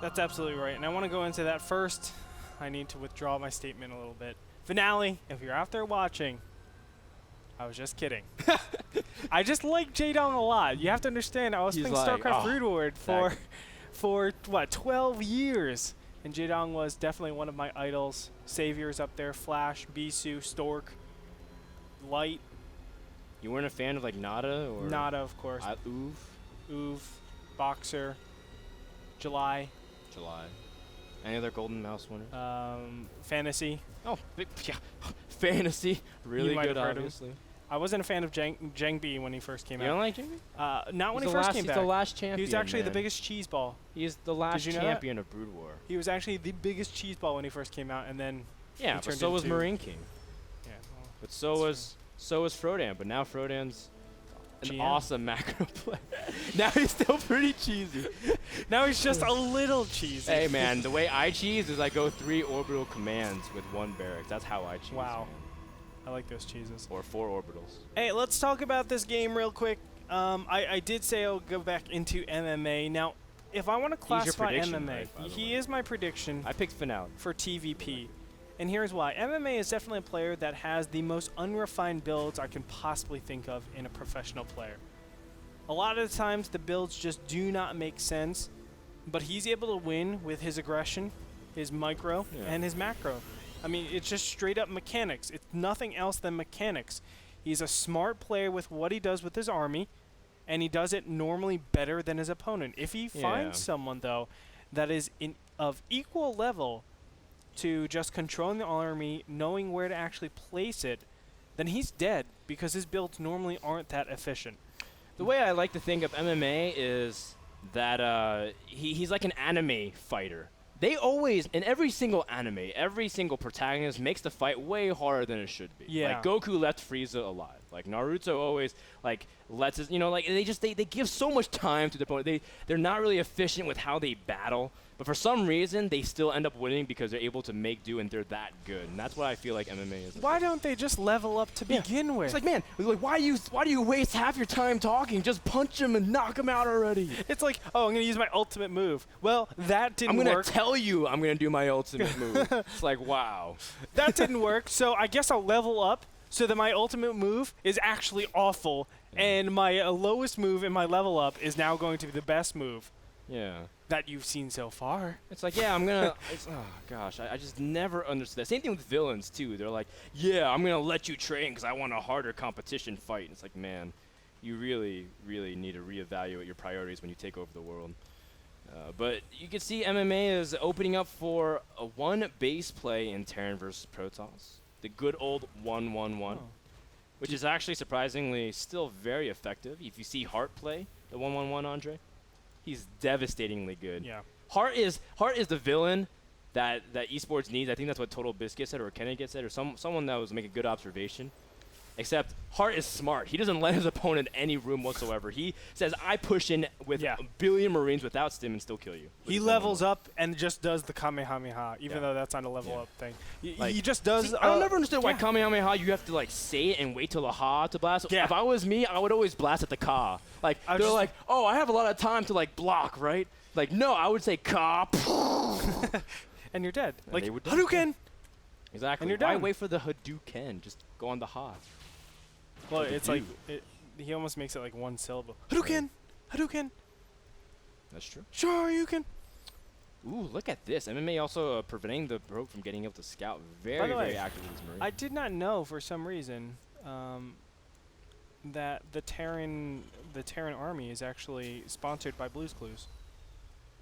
That's absolutely right. And I want to go into that first. I need to withdraw my statement a little bit. Finale, if you're out there watching, I was just kidding. I just like Jaedong a lot. You have to understand, I was playing StarCraft Root for what, 12 years. And Jaedong was definitely one of my idols. Saviors up there, Flash, Bisu, Stork, Light. You weren't a fan of like Nada or Nada, of course. Uv, Boxer, July. Any other Golden Mouse winner? Fantasy. Oh, yeah. Fantasy. Really good, obviously. I wasn't a fan of Zhengbi when he first came out. You don't like Zhengbi? Not when he first came back. He's the last champion. He was actually the biggest cheeseball. He's the last champion of Brood War. He was actually the biggest cheeseball when he first came out, and then yeah, but so was Marine King. Yeah, well, but so was Frodan. But now Frodan's an awesome macro player. Now he's still pretty cheesy. Now he's just a little cheesy. Hey man, the way I cheese is I go 3 orbital commands with 1 barracks. That's how I cheese. Wow. Man. I like those cheeses. Or 4 orbitals. Hey, let's talk about this game real quick. I did say I'll go back into MMA. Now, if I want to classify MMA, right, he is my prediction. I picked Finale for TVP. And here's why. MMA is definitely a player that has the most unrefined builds I can possibly think of in a professional player. A lot of the times, the builds just do not make sense, but he's able to win with his aggression, his micro, and his macro. I mean, it's just straight up mechanics. It's nothing else than mechanics. He's a smart player with what he does with his army, and he does it normally better than his opponent. If he finds someone, though, that is of equal level to just controlling the army, knowing where to actually place it, then he's dead because his builds normally aren't that efficient. The way I like to think of MMA is that he's like an anime fighter. They always, in every single anime, every single protagonist makes the fight way harder than it should be. Yeah. Like Goku left Frieza alive. Like Naruto always like lets his, like they give so much time to the opponent. They're not really efficient with how they battle, but for some reason they still end up winning because they're able to make do and they're that good. And that's what I feel like MMA is. Why don't they just level up to begin with? It's like, man, like why do you waste half your time talking? Just punch him and knock him out already. It's like, oh, I'm gonna use my ultimate move. Well, that didn't work. I'm gonna tell you I'm gonna do my ultimate move. It's like, wow. That didn't work, so I guess I'll level up so that my ultimate move is actually awful, and my lowest move in my level up is now going to be the best move. Yeah. That you've seen so far. It's like, yeah, I'm gonna. Oh gosh, I just never understood that. Same thing with villains too. They're like, yeah, I'm gonna let you train because I want a harder competition fight. And it's like, man, you really, really need to reevaluate your priorities when you take over the world. But you can see MMA is opening up for a 1 base play in Terran versus Protoss. The good old 1-1-1, which is actually surprisingly still very effective. If you see Hart play the 1-1-1, Andre, he's devastatingly good. Yeah. Hart is the villain that esports needs. I think that's what Total Biscuit said, or Kennedy said, or someone that was making a good observation. Except Hart is smart. He doesn't let his opponent any room whatsoever. He says, I push in with a billion Marines without stim and still kill you. He levels up and just does the Kamehameha, even though that's not a level up thing. He just does. See, I don't never understood why Kamehameha you have to like say it and wait till the Ha to blast. Yeah. If I was me, I would always blast at the Ka. Like they're like, oh, I have a lot of time to like block, right? Like no, I would say Ka. And you're dead. And like Hadouken. Exactly. And you're Why done. wait for the Hadouken? Just go on the Ha. Well, it's like he almost makes it like one syllable. Hadouken! Hadouken! That's true. Sure, you can. Ooh, look at this. MMA also preventing the Rogue from getting able to scout. Very, very active with his Marine. I did not know for some reason that the Terran army is actually sponsored by Blue's Clues.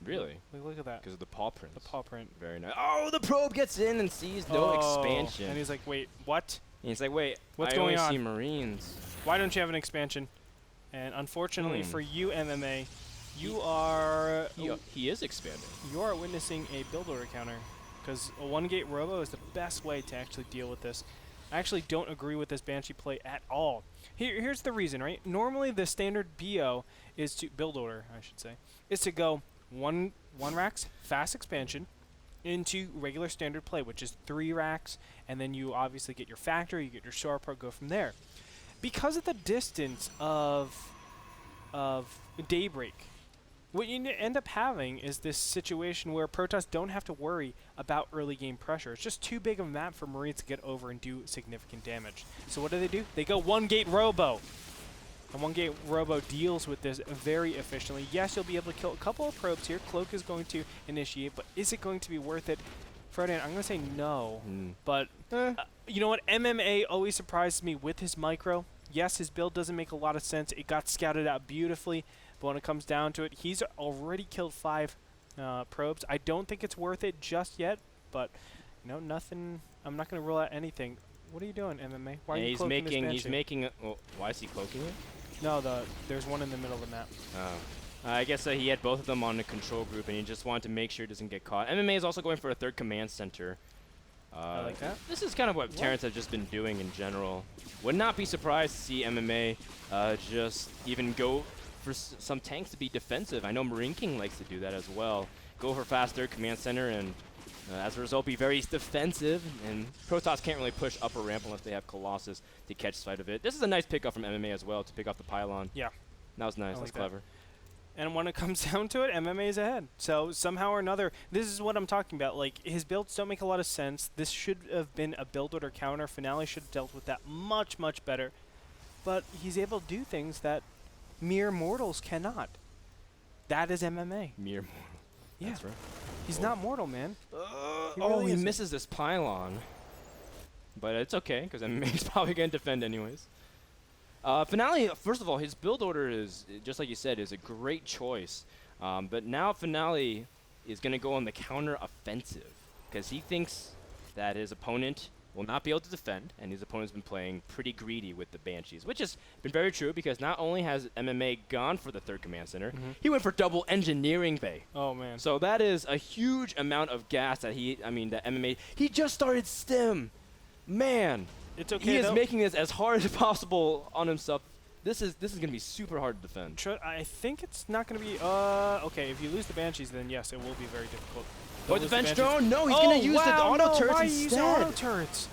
Really? Look at that. Because of the paw print. The paw print. Very nice. Oh, the probe gets in and sees no expansion. And he's like, wait, what? And he's like, wait, what's I going only on? see Marines. Why don't you have an expansion? And unfortunately for you, MMA, you are... He is expanding. You are witnessing a build order counter. Because a 1-gate robo is the best way to actually deal with this. I actually don't agree with this Banshee play at all. Here's the reason, right? Normally the standard BO is to... Build order, I should say. Is to go one racks, fast expansion, into regular standard play, which is 3 racks, and then you obviously get your factory, you get your Star Pro, go from there. Because of the distance of Daybreak, What you end up having is this situation where Protoss don't have to worry about early game pressure. It's just too big of a map for Marines to get over and do significant damage. So what do? They go one gate robo. And one gate robo deals with this very efficiently. Yes, you'll be able to kill a couple of probes here. Cloak is going to initiate, but is it going to be worth it? Frodan, I'm going to say no. But you know what? MMA always surprises me with his micro. Yes, his build doesn't make a lot of sense. It got scouted out beautifully. But when it comes down to it, he's already killed 5 probes. I don't think it's worth it just yet, but you know, nothing. I'm not going to rule out anything. What are you doing, MMA? Why are you cloaking this Banshee? He's making. Well, why is he cloaking it? No, there's one in the middle of the map. Oh. I guess he had both of them on the control group, and he just wanted to make sure he doesn't get caught. MMA is also going for a 3rd command center. I like that. This is kind of what Terrence has just been doing in general. Would not be surprised to see MMA just even go for some tanks to be defensive. I know Marine King likes to do that as well. Go for fast 3rd command center and as a result be very defensive, and Protoss can't really push upper ramp unless they have Colossus to catch sight of it. This is a nice pickup from MMA as well to pick off the pylon. Yeah. That was nice. That's clever. And when it comes down to it, MMA is ahead. So somehow or another, this is what I'm talking about. Like, his builds don't make a lot of sense. This should have been a build order counter. Finale should have dealt with that much, much better. But he's able to do things that mere mortals cannot. That is MMA. Mere mortal. Yeah. That's right. He's not mortal, man. He misses this pylon. But it's okay, because MMA's probably going to defend anyways. Finale, first of all, his build order is, just like you said, is a great choice. But now Finale is going to go on the counter offensive, because he thinks that his opponent will not be able to defend, and his opponent's been playing pretty greedy with the Banshees, which has been very true, because not only has MMA gone for the 3rd command center, he went for double engineering bay. Oh, man. So that is a huge amount of gas that that MMA, he just started stim. Man. It's okay, he is making this as hard as possible on himself. This is going to be super hard to defend. I think it's not going to be... okay, if you lose the Banshees, then yes, it will be very difficult. Oh, defense drone? No, he's going to use the auto turrets why instead. Why auto turrets?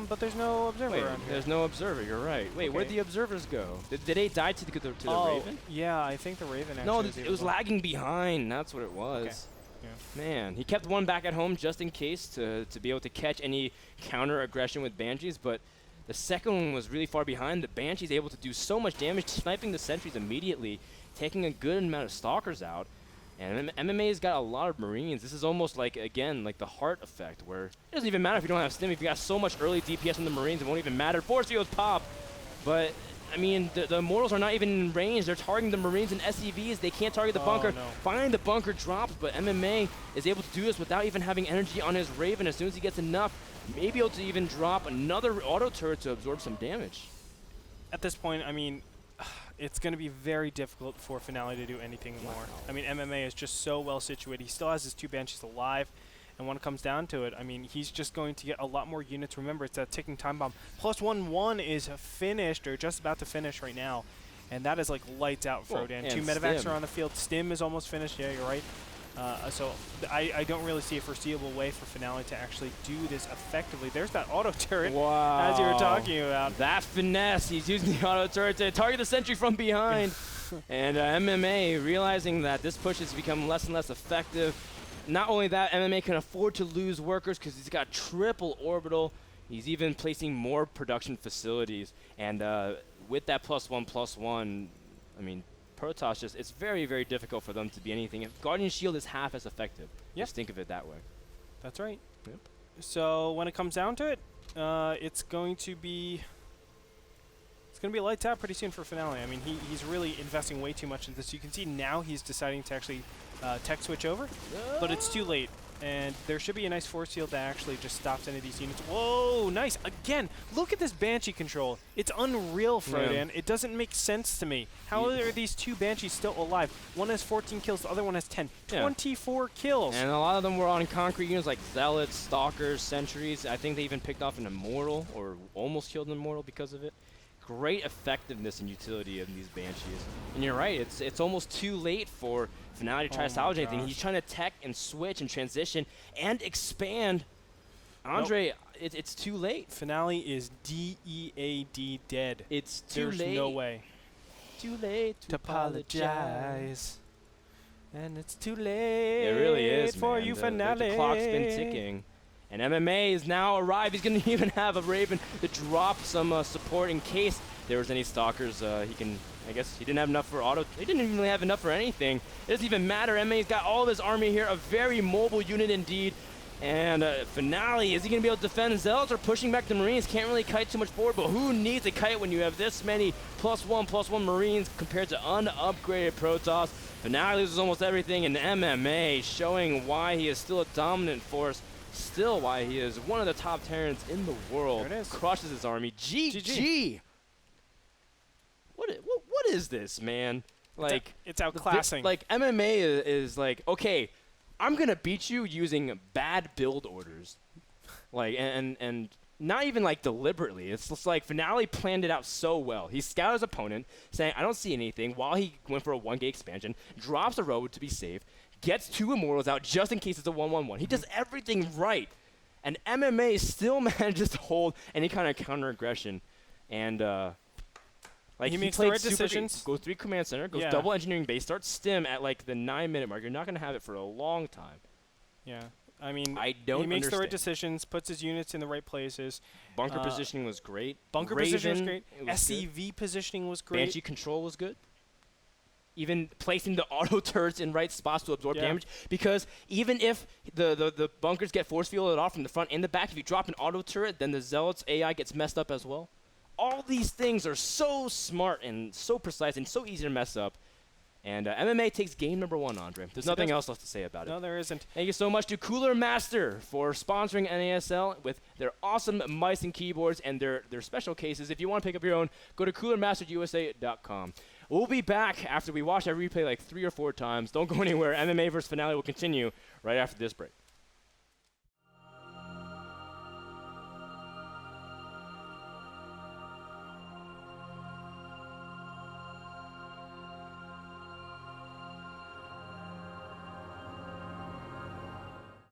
But there's no observer around here. There's no observer, you're right. Wait, where'd the observers go? Did they die to the Raven? Yeah, I think the Raven actually... No, it was lagging behind. That's what it was. Okay. Yeah. Man, he kept one back at home just in case to be able to catch any counter aggression with Banshees, but the second one was really far behind. The Banshee's able to do so much damage, sniping the sentries immediately, taking a good amount of stalkers out. And MMA's got a lot of Marines. This is almost like, again, like the heart effect, where it doesn't even matter if you don't have stim. If you got so much early DPS from the Marines, it won't even matter. Force fields pop. But, I mean, the Immortals are not even in range. They're targeting the Marines and SCVs. They can't target the bunker. No. Finally, the bunker drops, but MMA is able to do this without even having energy on his Raven. As soon as he gets enough, maybe able to even drop another auto turret to absorb some damage. At this point, I mean, it's going to be very difficult for Finale to do anything more. I mean, MMA is just so well situated. He still has his 2 Banshees alive. And when it comes down to it, I mean, he's just going to get a lot more units. Remember, it's a ticking time bomb. +1/1 is finished, or just about to finish right now. And that is like lights out, Frodan. 2 medevacs are on the field. Stim is almost finished. Yeah, you're right. So I don't really see a foreseeable way for Finale to actually do this effectively. There's that auto turret, as you were talking about. That finesse. He's using the auto turret to target the sentry from behind. And MMA, realizing that this push has become less and less effective. Not only that, MMA can afford to lose workers because he's got triple orbital. He's even placing more production facilities. And with that +1/+1, I mean, Protoss just, it's very, very difficult for them to be anything. If Guardian Shield is half as effective, just think of it that way. That's right. Yep. So when it comes down to it, it's going to be lights out pretty soon for Finale. I mean, he's really investing way too much in this. You can see now he's deciding to actually tech switch over, but it's too late. And there should be a nice force field that actually just stops any of these units. Whoa, nice. Again, look at this Banshee control. It's unreal, Frodan. It doesn't make sense to me. How are these 2 Banshees still alive? One has 14 kills, the other one has 10. 24 kills. And a lot of them were on concrete units like Zealots, Stalkers, Sentries. I think they even picked off an Immortal, or almost killed an Immortal because of it. Great effectiveness and utility of these Banshees. And you're right, it's almost too late for Finale to try to salvage anything. He's trying to tech and switch and transition and expand. Andre, it's too late. Finale is DEAD dead. It's too late. There's no way. too late to apologize. And it's too late. It really is, for man. you, The finale. clock's been ticking. And MMA is now arrived. He's going to even have a Raven to drop some support in case there was any stalkers. I guess he didn't have enough for auto. He didn't even really have enough for anything. It doesn't even matter. MMA's got all of his army here, a very mobile unit indeed. And Finale, is he going to be able to defend Zealots or pushing back the Marines? Can't really kite too much forward, but who needs a kite when you have this many +1/+1 Marines compared to unupgraded Protoss? Finale loses almost everything, and MMA showing why he is still a dominant force, still why he is one of the top Terrans in the world. There it is. Crushes his army. GG. What is this, man? Like, it's outclassing. Like, MMA is like, okay, I'm going to beat you using bad build orders. Like, and not even, like, deliberately. It's just like Finale planned it out so well. He scouted his opponent, saying, I don't see anything, while he went for a 1-gate expansion, drops a road to be safe, gets 2 Immortals out just in case it's a 1-1-1. He does everything right. And MMA still manages to hold any kind of counter-aggression. And, like, he makes the right decisions. Goes 3 command center, goes double engineering base, starts stim at, like, the 9-minute mark. You're not going to have it for a long time. Yeah. I mean, he makes the right decisions, puts his units in the right places. Bunker positioning was great. Bunker positioning was great. SCV positioning was great. Banshee control was good. Even placing the auto turrets in right spots to absorb damage. Because even if the bunkers get force fielded off from the front and the back, if you drop an auto turret, then the Zealots AI gets messed up as well. All these things are so smart and so precise and so easy to mess up. And MMA takes game number 1, Andre. There's nothing else left to say about it. No, there isn't. Thank you so much to Cooler Master for sponsoring NASL with their awesome mice and keyboards and their special cases. If you want to pick up your own, go to coolermasterusa.com. We'll be back after we watch that replay like 3 or 4 times. Don't go anywhere. MMA vs. Finale will continue right after this break.